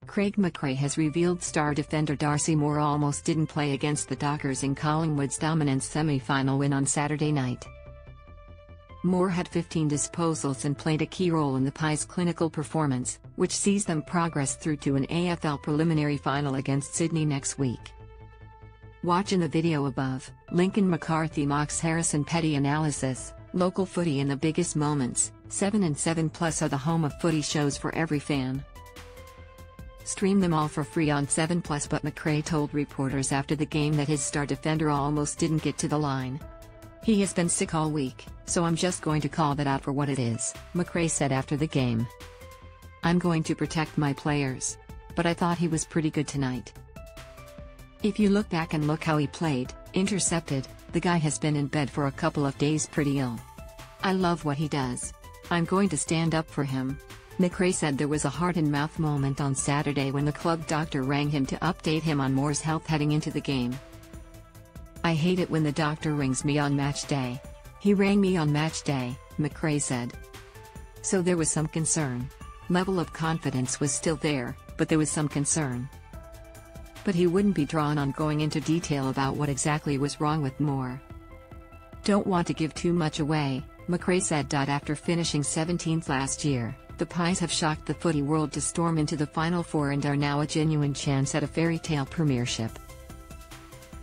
Craig McRae has revealed star defender Darcy Moore almost didn't play against the Dockers in Collingwood's dominant semi-final win on Saturday night. Moore had 15 disposals and played a key role in the Pies' clinical performance, which sees them progress through to an AFL preliminary final against Sydney next week. Watch in the video above. Lincoln McCarthy mocks Harrison PettyAnalysis. Local footy in the biggest moments. 7 and 7 Plus are the home of footy shows for every fan. Stream them all for free on 7 Plus. But McRae told reporters after the game that his star defender almost didn't get to the line. "He has been sick all week, so I'm just going to call that out for what it is," McRae said after the game. "I'm going to protect my players. But I thought he was pretty good tonight. If you look back and look how he played, intercepted, the guy has been in bed for a couple of days pretty ill. I love what he does. I'm going to stand up for him." McRae said there was a heart-and-mouth moment on Saturday when the club doctor rang him to update him on Moore's health heading into the game. "I hate it when the doctor rings me on match day. He rang me on match day," McRae said. So there was some concern. Level of confidence was still there, but there was some concern. But he wouldn't be drawn on going into detail about what exactly was wrong with Moore. "Don't want to give too much away," McRae said. After finishing 17th last year, the Pies have shocked the footy world to storm into the Final Four and are now a genuine chance at a fairy tale premiership.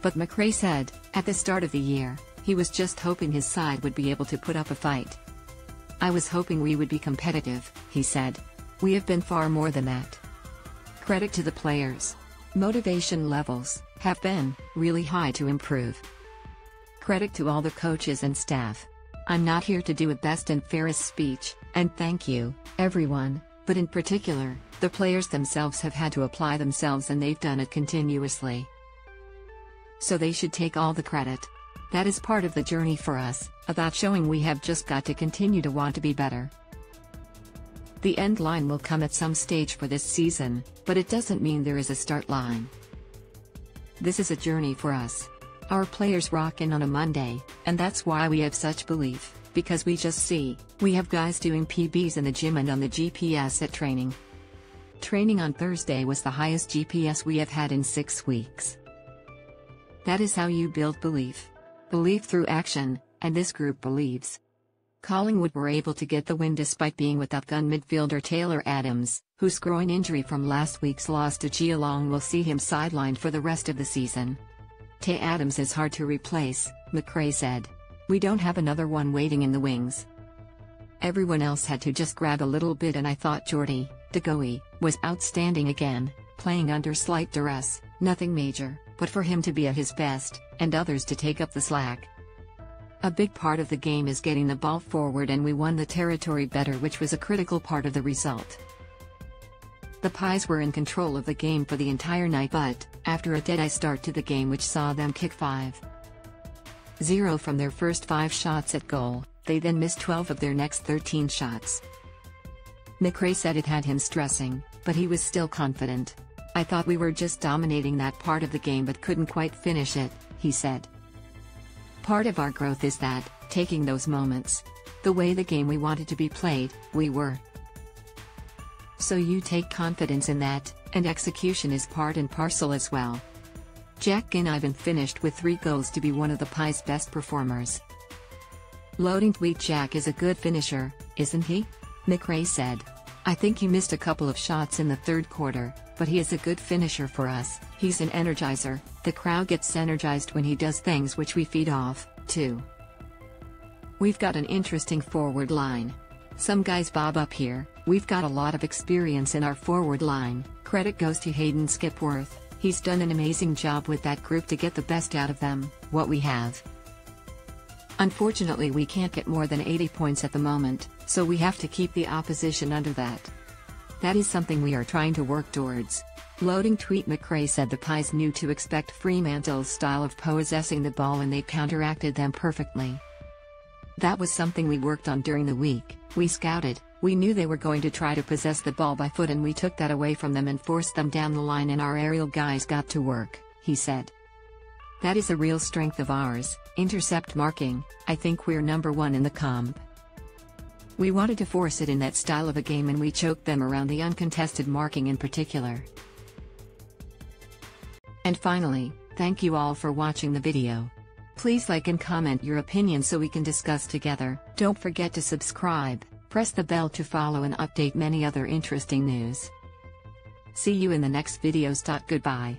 But McRae said, at the start of the year, he was just hoping his side would be able to put up a fight. "I was hoping we would be competitive," he said. "We have been far more than that." Credit to the players. Motivation levels have been really high to improve. Credit to all the coaches and staff. I'm not here to do a best and fairest speech, and thank you, everyone, but in particular, the players themselves have had to apply themselves and they've done it continuously. So they should take all the credit. That is part of the journey for us, about showing we have just got to continue to want to be better. The end line will come at some stage for this season, but it doesn't mean there is a start line. This is a journey for us. Our players rock in on a Monday, and that's why we have such belief, because we just see, we have guys doing PBs in the gym and on the GPS at training. Training on Thursday was the highest GPS we have had in 6 weeks. That is how you build belief. Belief through action, and this group believes. Collingwood were able to get the win despite being without gun midfielder Taylor Adams, whose groin injury from last week's loss to Geelong will see him sidelined for the rest of the season. "Tay Adams is hard to replace," McRae said. "We don't have another one waiting in the wings. Everyone else had to just grab a little bit, and I thought Jordy DeGoey was outstanding again, playing under slight duress, nothing major, but for him to be at his best, and others to take up the slack. A big part of the game is getting the ball forward, and we won the territory better, which was a critical part of the result." The Pies were in control of the game for the entire night, but, after a dead-eye start to the game which saw them kick 5-0 from their first 5 shots at goal, they then missed 12 of their next 13 shots. McRae said it had him stressing, but he was still confident. "I thought we were just dominating that part of the game but couldn't quite finish it," he said. "Part of our growth is that, taking those moments. The way the game we wanted to be played, we were. So you take confidence in that, and execution is part and parcel as well." Jack Ginnivan finished with 3 goals to be one of the Pies' best performers. Loading tweet: "Jack is a good finisher, isn't he?" McRae said. "I think he missed a couple of shots in the 3rd quarter, but he is a good finisher for us. He's an energizer. The crowd gets energized when he does things which we feed off, too. We've got an interesting forward line. Some guys bob up here. We've got a lot of experience in our forward line." Credit goes to Hayden Skipworth. "He's done an amazing job with that group to get the best out of them, what we have. Unfortunately, we can't get more than 80 points at the moment, so we have to keep the opposition under that. That is something we are trying to work towards." Loading tweet: McRae said the Pies knew to expect Fremantle's style of possessing the ball and they counteracted them perfectly. "That was something we worked on during the week. We scouted, we knew they were going to try to possess the ball by foot, and we took that away from them and forced them down the line, and our aerial guys got to work," he said. "That is a real strength of ours, intercept marking. I think we're number 1 in the comp. We wanted to force it in that style of a game and we choked them around the uncontested marking in particular. And finally, thank you all for watching the video. Please like and comment your opinion so we can discuss together. Don't forget to subscribe, press the bell to follow and update many other interesting news. See you in the next videos. Goodbye.